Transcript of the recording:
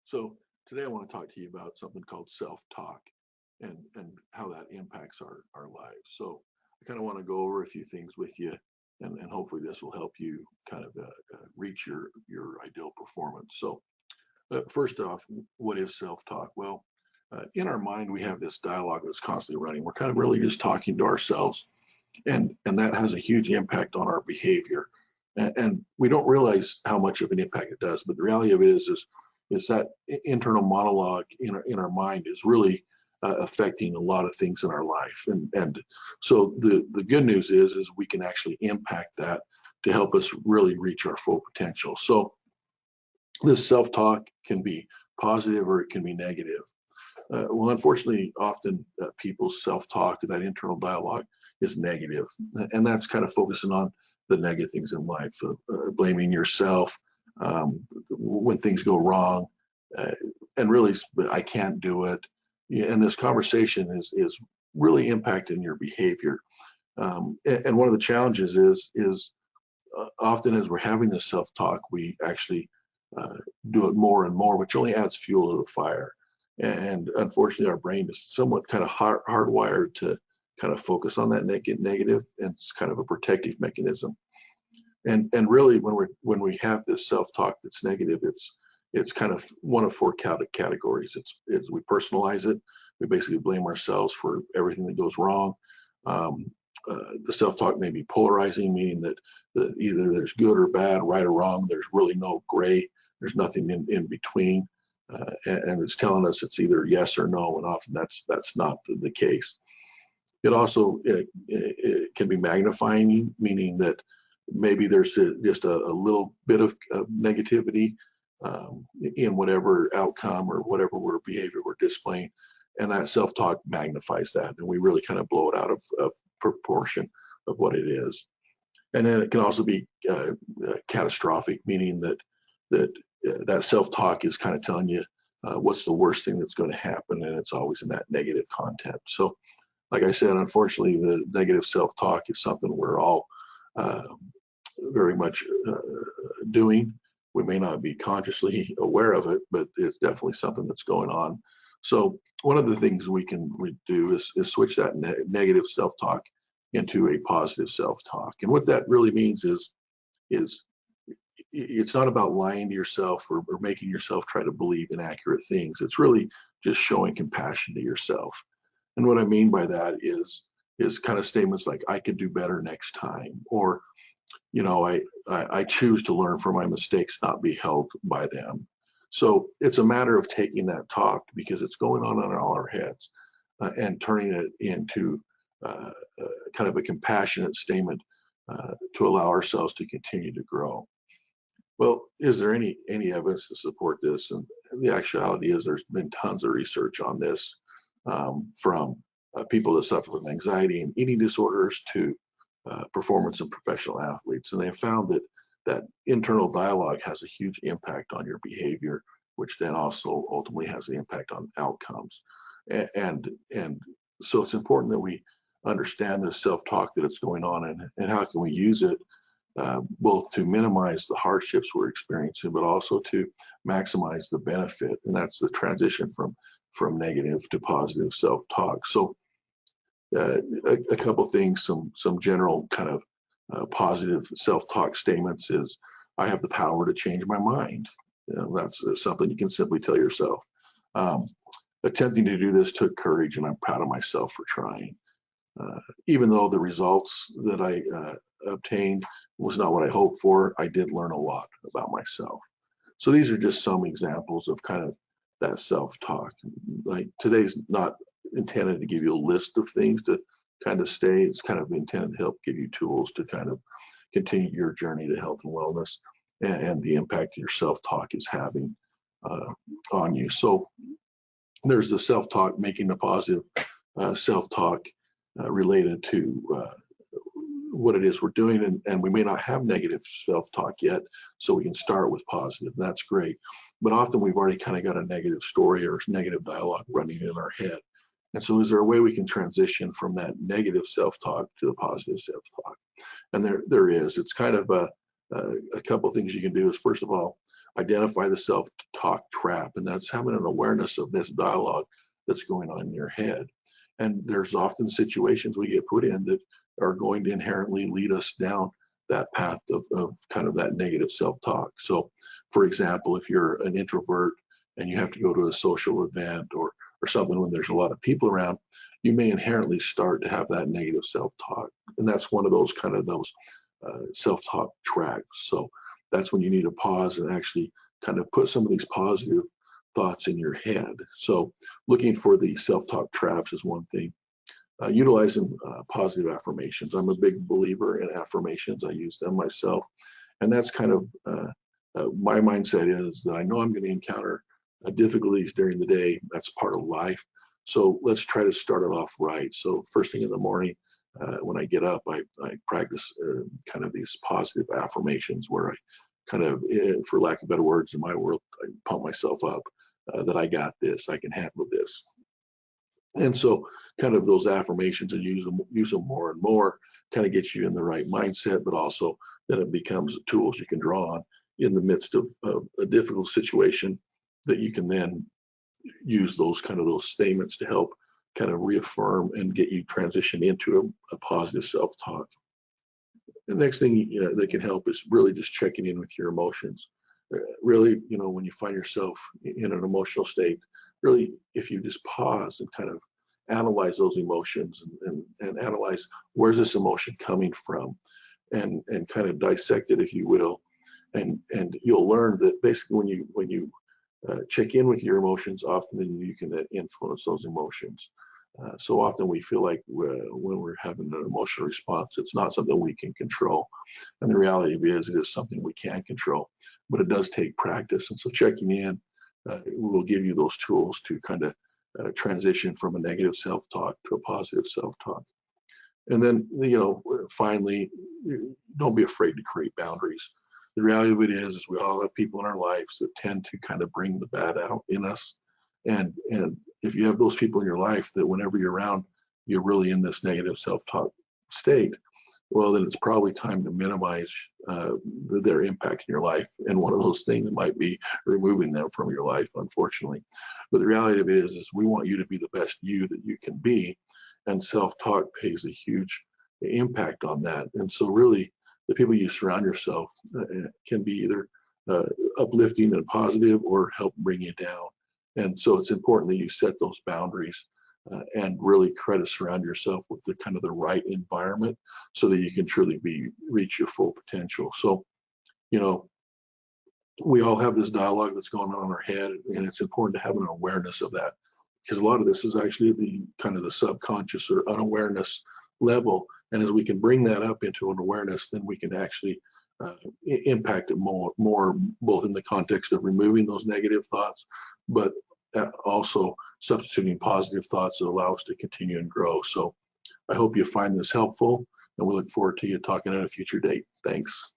So today I want to talk to you about something called self-talk and how that impacts our lives. So I kind of want to go over a few things with you, and hopefully this will help you kind of reach your ideal performance. So first off, what is self-talk? Well, in our mind, we have this dialogue that's constantly running. We're kind of really just talking to ourselves, and that has a huge impact on our behavior. And we don't realize how much of an impact it does. But the reality of it is that internal monologue in our mind is really affecting a lot of things in our life. And so the good news is we can actually impact that to help us really reach our full potential. So this self-talk can be positive or it can be negative. Well, unfortunately, often people's self-talk, that internal dialogue, is negative, and that's kind of focusing on the negative things in life, blaming yourself when things go wrong, uh, and really, I can't do it. Yeah, and this conversation is really impacting your behavior. And one of the challenges is often as we're having this self-talk, we actually uh, do it more and more, which only adds fuel to the fire. And unfortunately, our brain is somewhat kind of hardwired to kind of focus on that negative, and it's kind of a protective mechanism. And really, when we have this self-talk that's negative, it's kind of one of four categories. It's we personalize it. We basically blame ourselves for everything that goes wrong. Um, the self-talk may be polarizing, meaning that either there's good or bad, right or wrong. There's really no gray. There's nothing in between, and it's telling us it's either yes or no, and often that's not the case. It also it can be magnifying, meaning that maybe there's just a little bit of negativity in whatever outcome or whatever behavior we're displaying, and that self-talk magnifies that, and we really kind of blow it out of proportion of what it is. And then it can also be catastrophic, meaning that self-talk is kind of telling you what's the worst thing that's going to happen, and it's always in that negative content. So like I said, unfortunately, the negative self-talk is something we're all uh, very much doing. We may not be consciously aware of it, but it's definitely something that's going on. So one of the things we do is switch that negative self-talk into a positive self-talk. And what that really means is it's not about lying to yourself or making yourself try to believe inaccurate things. It's really just showing compassion to yourself. And what I mean by that is kind of statements like I could do better next time, or I choose to learn from my mistakes, not be held by them. So it's a matter of taking that talk, because it's going on in all our heads, and turning it into kind of a compassionate statement to allow ourselves to continue to grow. Well, is there any evidence to support this? And the actuality is there's been tons of research on this, from people that suffer from anxiety and eating disorders to performance and professional athletes, and they have found that internal dialogue has a huge impact on your behavior, which then also ultimately has an impact on outcomes. And so it's important that we understand this self-talk that it's going on, and how can we use it both to minimize the hardships we're experiencing, but also to maximize the benefit. And that's the transition from negative to positive self-talk. So a couple things, some general kind of positive self-talk statements is, I have the power to change my mind. That's something you can simply tell yourself. Um, Attempting to do this took courage, and I'm proud of myself for trying. Even though the results that I obtained was not what I hoped for, I did learn a lot about myself. So these are just some examples of kind of that self-talk. Like, today's not intended to give you a list of things to kind of stay. It's kind of intended to help give you tools to kind of continue your journey to health and wellness, and the impact your self-talk is having on you. So there's the self-talk, making a positive self-talk related to what it is we're doing, and we may not have negative self-talk yet, so we can start with positive. That's great, but often we've already kind of got a negative story or negative dialogue running in our head. And so is there a way we can transition from that negative self-talk to the positive self-talk? And there is. It's kind of a couple of things you can do. Is, first of all, identify the self-talk trap, and that's having an awareness of this dialogue that's going on in your head. And there's often situations we get put in that are going to inherently lead us down that path of kind of that negative self-talk. So, for example, if you're an introvert and you have to go to a social event or something when there's a lot of people around, you may inherently start to have that negative self-talk. And that's one of those kind of those self-talk tracks. So that's when you need to pause and actually kind of put some of these positive thoughts in your head. So looking for the self-talk traps is one thing. Utilizing positive affirmations. I'm a big believer in affirmations. I use them myself. And that's kind of my mindset is that I know I'm going to encounter difficulties during the day. That's part of life. So let's try to start it off right. So first thing in the morning, when I get up, I practice kind of these positive affirmations where I kind of, for lack of better words in my world, I pump myself up that I got this, I can handle this. And so kind of those affirmations and use them more and more kind of gets you in the right mindset, but also then it becomes tools you can draw on in the midst of a difficult situation that you can then use those statements to help kind of reaffirm and get you transition into a positive self-talk. The next thing that can help is really just checking in with your emotions. Really, when you find yourself in an emotional state, really, if you just pause and kind of analyze those emotions and analyze where's this emotion coming from, and kind of dissect it, if you will, and you'll learn that basically when you check in with your emotions, often then you can influence those emotions. So often we feel like when we're having an emotional response, it's not something we can control. And the reality is, it is something we can control, but it does take practice. And so checking in will give you those tools to kind of transition from a negative self-talk to a positive self-talk. And then, finally, don't be afraid to create boundaries. The reality of it is we all have people in our lives that tend to kind of bring the bad out in us. And if you have those people in your life that whenever you're around, you're really in this negative self-talk state, well, then it's probably time to minimize their impact in your life. And one of those things might be removing them from your life, unfortunately. But the reality of it is we want you to be the best you that you can be. And self-talk pays a huge impact on that. And so really, the people you surround yourself can be either uplifting and positive or help bring you down. And so it's important that you set those boundaries and really try to surround yourself with the kind of the right environment so that you can truly reach your full potential. So, we all have this dialogue that's going on in our head, and it's important to have an awareness of that, because a lot of this is actually the kind of the subconscious or unawareness level. And as we can bring that up into an awareness, then we can actually impact it more, both in the context of removing those negative thoughts, but also substituting positive thoughts that allow us to continue and grow. So I hope you find this helpful, and we look forward to you talking at a future date. Thanks.